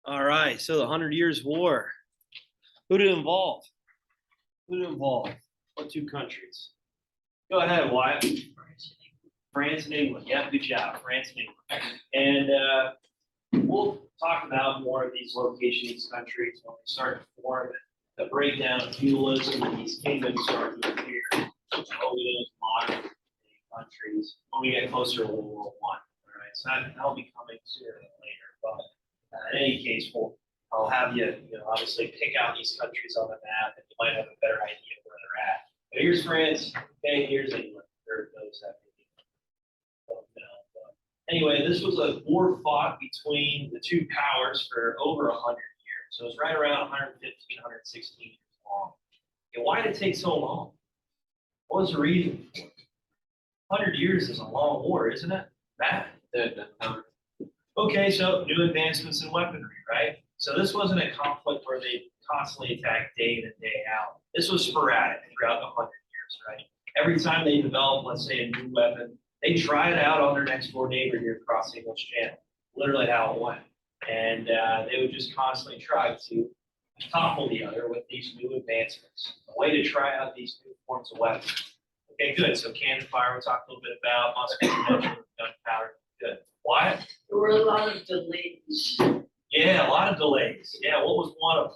All right, so the 100 Years' War. Who did it involve? Who did it involve? What two countries? Go ahead, Wyatt. France and England. Yeah, good job. France and England. And we'll talk about more of these locations, countries, when we start to form the breakdown of feudalism and these kingdoms start to appear. Those modern countries when we get closer to World War I. All right, so that'll be coming sooner than later. But in any case, I'll have you, obviously pick out these countries on the map, and you might have a better idea where they're at. But here's France. Okay, here's England. Or those that don't know. But anyway, this was a war fought between the two powers for over 100 years. So it was right around 115, 116 years long. And why did it take so long? What was the reason for it? 100 years is a long war, isn't it? Matt? Okay, so new advancements in weaponry, right? So this wasn't a conflict where they constantly attacked day in and day out. This was sporadic throughout the 100 years, right? Every time they developed, let's say, a new weapon, they try it out on their next door neighbor here across the English Channel. Literally how it went. And they would just constantly try to topple the other with these new advancements. A way to try out these new forms of weapons. Okay, good. So cannon fire, we'll talk a little bit about musket, gunpowder. Good. Why? There were a lot of delays. Yeah, a lot of delays. Yeah, what was one of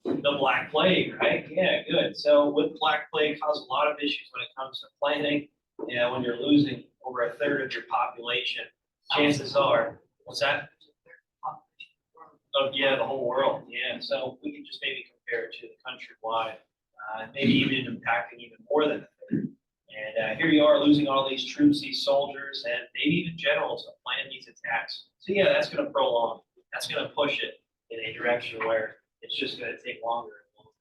them? The Black Plague, right? Yeah, good. So with Black Plague, caused a lot of issues when it comes to planning. Yeah, when you're losing over a third of your population, chances are, what's that? Oh, yeah, the whole world. Yeah, so we can just maybe compare it to the countrywide, maybe even impacting even more than a third. And here you are losing all these troops, these soldiers, and maybe even generals that plan these attacks. So yeah, that's going to prolong. That's going to push it in a direction where it's just going to take longer and longer.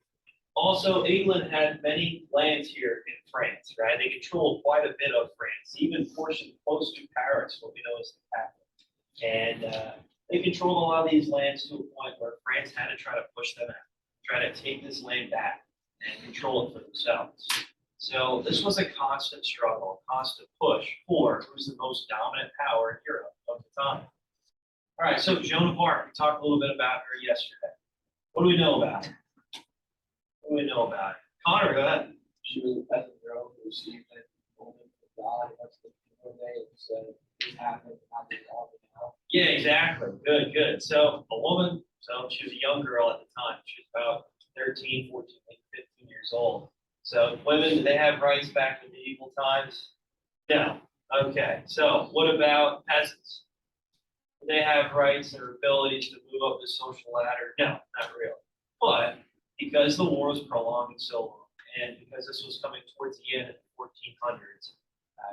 Also, England had many lands here in France, right? They controlled quite a bit of France, even portions close to Paris, what we know as the capital. And they controlled a lot of these lands to a point where France had to try to push them out, try to take this land back and control it for themselves. So this was a constant struggle, a constant push for who's the most dominant power in Europe of the time. All right, so Joan of Arc, we talked a little bit about her yesterday. What do we know about her? What do we know about her? Connor, go ahead. She was a peasant girl who received a moment from God. That's the day it said this happened, now. Yeah, exactly. Good, good. So a woman, so she was a young girl at the time. She was about 13, 14, 15 years old. So women, did they have rights back in medieval times? No. Okay. So what about peasants? Did they have rights or abilities to move up the social ladder? No, not really. But because the war was prolonged so long, and because this was coming towards the end of the 1400s,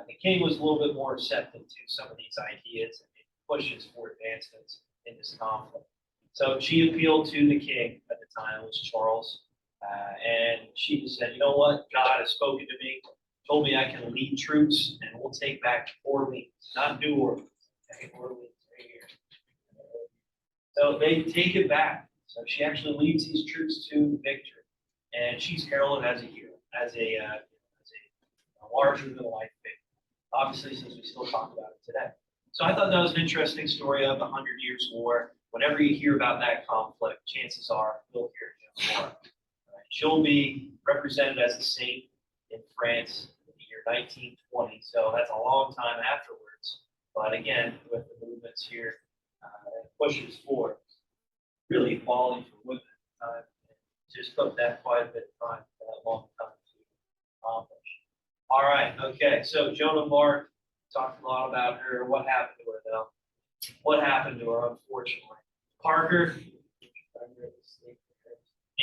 the king was a little bit more receptive to some of these ideas and pushes for advancements in this conflict. So she appealed to the king at the time, it was Charles, and she just said, you know what, God has spoken to me, told me I can lead troops, and we'll take back Orleans, not New Orleans, okay, Orleans right here. So they take it back. So she actually leads these troops to victory, and she's heralded as a hero, as a larger than life figure. Obviously, since we still talk about it today. So I thought that was an interesting story of the 100 Years' War. Whenever you hear about that conflict, chances are you'll hear Joan of Arc. Right. She'll be represented as a saint in France in the year 1920. So that's a long time afterwards. But again, with the movements here, it pushes for really equality for women at the time. It just took that quite a bit of time, a long time to accomplish. All right, okay, so Joan of Arc, talked a lot about her. What happened to her, though? What happened to her, unfortunately? Parker?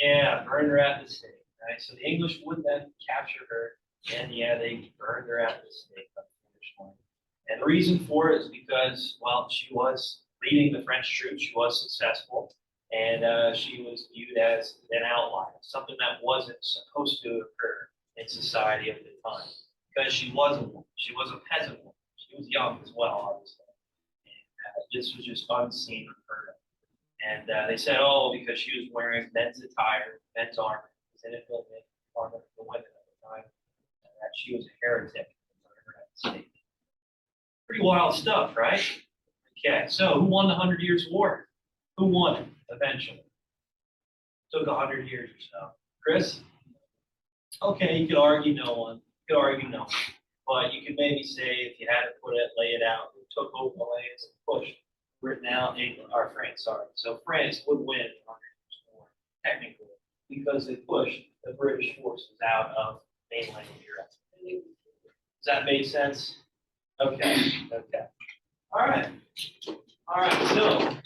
Yeah, burned her at the stake, right? So the English would then capture her, and yeah, they burned her at the stake, unfortunately. And the reason for it is because, well, she was leading the French troops, she was successful, and she was viewed as an outlier, something that wasn't supposed to occur in society of the time, because she was a woman, she was a peasant woman, she was young as well, obviously, and this was just unseen and unheard of. And they said, oh, because she was wearing men's attire, men's armor, because they didn't feel men's armor for women at the time, and that she was a heretic at the stake. Pretty wild stuff, right? Okay, so who won the 100 Years' War? Who won it eventually? Took 100 years or so. Chris? Okay, you could argue no one. You could argue no one. But you could maybe say, if you had to put it, lay it out, who took over the lands and pushed Britain out, England, or France, sorry. So France would win 100 years more, technically, because they pushed the British forces out of mainland Europe. Does that make sense? Okay, okay. All right. All right, so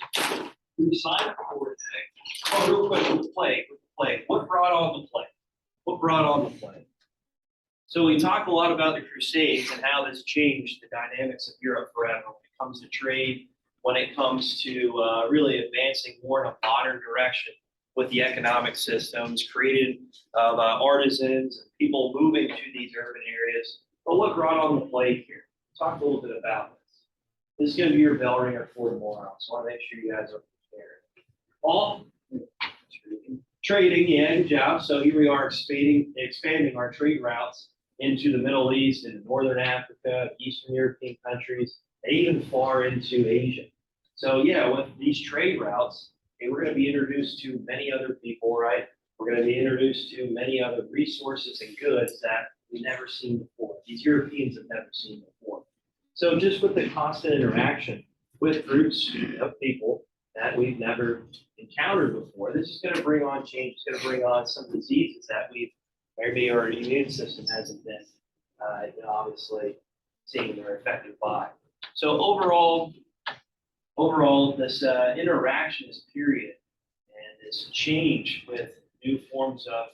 we signed for today. Oh, real quick, with the plague. What brought on the plague? What brought on the plague? So we talk a lot about the Crusades and how this changed the dynamics of Europe forever when it comes to trade, when it comes to really advancing more in a modern direction with the economic systems created of artisans and people moving to these urban areas. But what brought on the plague here? Talk a little bit about this. This is going to be your bell ringer for tomorrow, so I want to make sure you guys are prepared. All trading, yeah, good job. So here we are expanding our trade routes into the Middle East and Northern Africa, Eastern European countries, and even far into Asia. So yeah, with these trade routes, we're going to be introduced to many other people, right? We're going to be introduced to many other resources and goods that we've never seen before. These Europeans have never seen before. So just with the constant interaction with groups of people that we've never encountered before, this is going to bring on change. It's going to bring on some diseases that maybe our immune system hasn't been, obviously, seeing they're affected by. So overall, this interaction, this period, and this change with new forms of,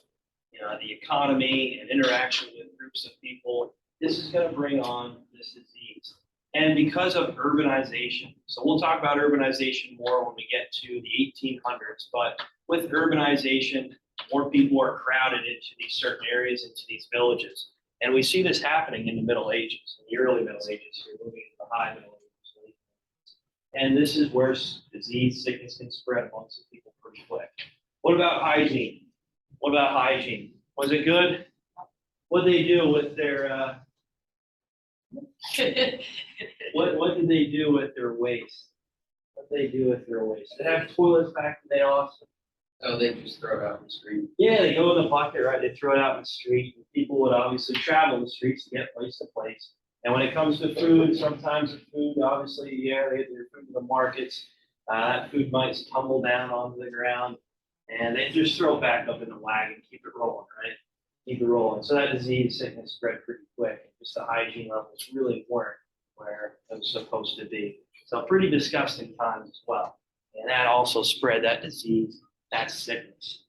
the economy and interaction with groups of people, this is going to bring on this disease. And because of urbanization, so we'll talk about urbanization more when we get to the 1800s, but with urbanization, more people are crowded into these certain areas, into these villages. And we see this happening in the Middle Ages, in the early Middle Ages, here moving into the high Middle Ages. And this is where disease, sickness can spread amongst the people pretty quick. What about hygiene? What about hygiene? Was it good? What did they do with their what did they do with their waste? What did they do with their waste? Did they have toilets back in the day also? Oh, they just throw it out in the street. Yeah, they go in the bucket, right? They throw it out in the street. And people would obviously travel the streets to get place to place. And when it comes to food, sometimes the food, obviously, yeah, they get their food in the markets. That food might tumble down onto the ground, and they just throw it back up in the wagon, keep it rolling, right? Keep it rolling. So that disease, sickness spread pretty quick. Just the hygiene levels really weren't where it was supposed to be. So pretty disgusting times as well. And that also spread that disease, that sickness.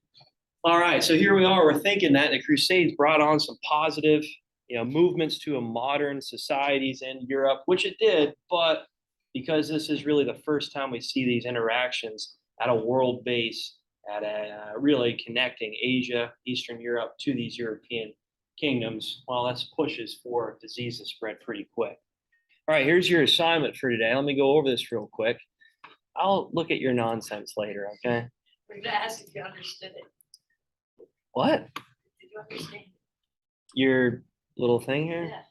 All right, so here we are. We're thinking that the Crusades brought on some positive, movements to a modern societies in Europe, which it did. But because this is really the first time we see these interactions at a world base, at a really connecting Asia, Eastern Europe to these European kingdoms, well, that's pushes for disease to spread pretty quick. All right, here's your assignment for today. Let me go over this real quick. I'll look at your nonsense later, okay? We're gonna ask if you understood it. What? Did you understand? Your little thing here? Yeah.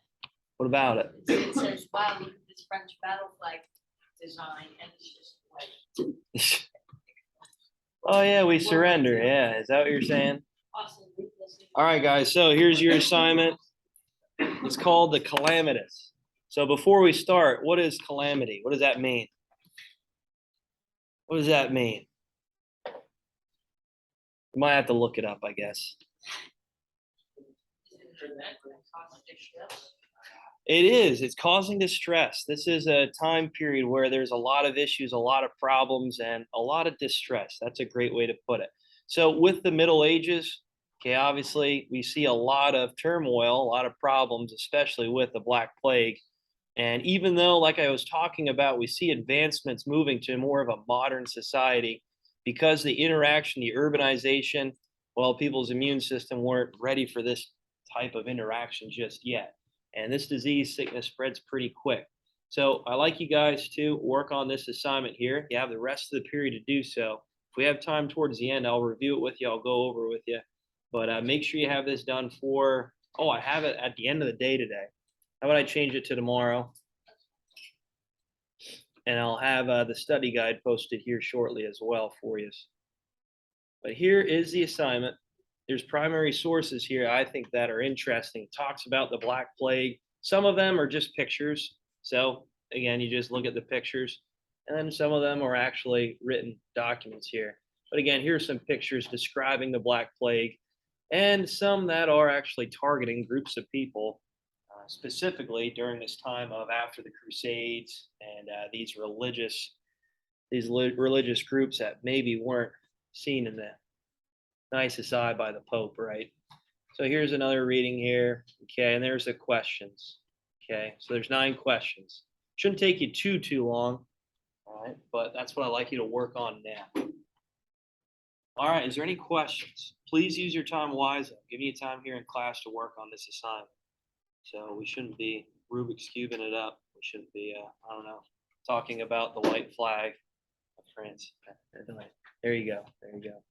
What about it? It says, wow, look at this French battle flag design, and it's just like Oh yeah, we surrender. Yeah, is that what you're saying? awesome. All right, guys. So here's your assignment. It's called the Calamitous. So before we start, what is calamity? What does that mean? What does that mean? You might have to look it up, I guess. It is. It's causing distress. This is a time period where there's a lot of issues, a lot of problems, and a lot of distress. That's a great way to put it. So with the Middle Ages, okay, obviously we see a lot of turmoil, a lot of problems, especially with the Black Plague. And even though, like I was talking about, we see advancements moving to more of a modern society, because the interaction, the urbanization, well, people's immune system weren't ready for this type of interaction just yet. And this disease sickness spreads pretty quick. So I like you guys to work on this assignment here. You have the rest of the period to do so. If we have time towards the end, I'll review it with you. I'll go over with you. But make sure you have this done for, I have it at the end of the day today. How about I change it to tomorrow? And I'll have the study guide posted here shortly as well for you. But here is the assignment. There's primary sources here I think that are interesting. It talks about the Black Plague. Some of them are just pictures. So again, you just look at the pictures. And then some of them are actually written documents here. But again, here's some pictures describing the Black Plague and some that are actually targeting groups of people, specifically during this time of after the Crusades and these religious groups that maybe weren't seen in the nicest eye by the Pope, right? So here's another reading here. Okay, and there's the questions. Okay, so there's 9 questions. Shouldn't take you too long. All right, but that's what I'd like you to work on now. All right, is there any questions? Please use your time wisely. I'm giving you time here in class to work on this assignment. So we shouldn't be Rubik's cubing it up. We shouldn't be, I don't know, talking about the white flag of France. There you go. There you go.